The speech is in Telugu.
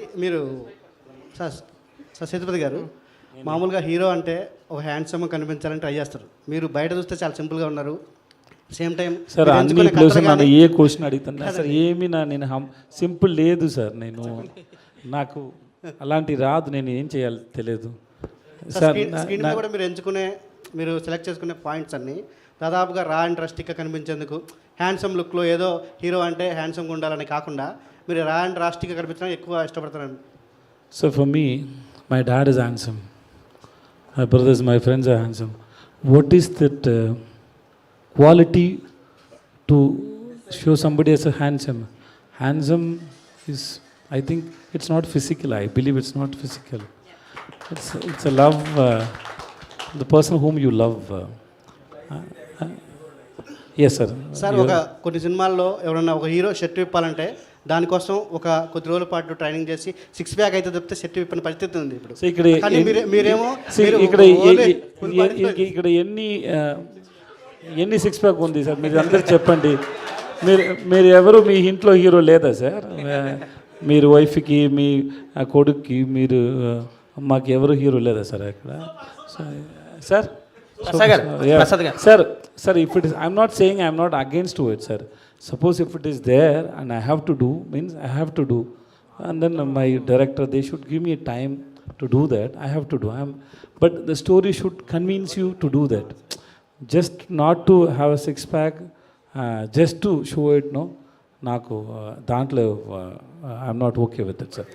మీరు సార్ సార్ సేతుపతి గారు మామూలుగా హీరో అంటే ఒక హ్యాండ్సమ్ కనిపించాలని ట్రై చేస్తారు. మీరు బయట చూస్తే చాలా సింపుల్గా ఉన్నారు. సేమ్ టైం సార్ అన్నిట్లో నన్ను ఏ క్వశ్చన్ అడుగుతాను సార్, ఏమి నేను సింపుల్ లేదు సార్. నాకు అలాంటి రాదు, నేను ఏం చేయాలి తెలియదు సార్. స్క్రీన్ మీద కూడా మీరు సెలెక్ట్ చేసుకునే పాయింట్స్ అన్నీ దాదాపుగా రా అండ్ రస్టిక్గా కనిపించేందుకు, హ్యాండ్సమ్ లుక్లో ఏదో హీరో అంటే హ్యాండ్సమ్గా ఉండాలని కాకుండా మీరు రా అండ్ రాస్టిక్గా కనిపించడానికి ఎక్కువ ఇష్టపడతారండి. So for me, my dad is handsome, my brothers, my friends are handsome. What is that quality to show somebody as a handsome? Handsome is, I think it's not physical. I believe it's not physical. It's a love, the person whom you love. Yes sir. Sir ఒక కొన్ని సినిమాల్లో ఎవరన్నా ఒక హీరో షర్ట్ విప్పాలంటే దానికోసం ఒక కొద్ది రోజుల పాటు ట్రైనింగ్ చేసి సిక్స్ ప్యాక్ అయితే తప్పితే షర్ట్ విప్పిన పరిస్థితి ఉంది ఇప్పుడు. మీరేమో ఇక్కడ ఎన్ని సిక్స్ ప్యాక్ ఉంది సార్? మీరు అందరు చెప్పండి. మీరు ఎవరు మీ ఇంట్లో హీరో లేదా సార్? మీరు వైఫ్కి, మీ కొడుక్కి, మీరు మాకు ఎవరు హీరో లేదా సార్ అక్కడ? Sir sir if it is, I'm not saying I'm not against it sir. Suppose if it is there and I have to do, means I have to do, and then my director, they should give me time to do that. I have to do. But the story should convince you to do that. Just not to have a six pack, just to show it, no, నాకు దాంట్లో I'm not okay with it sir.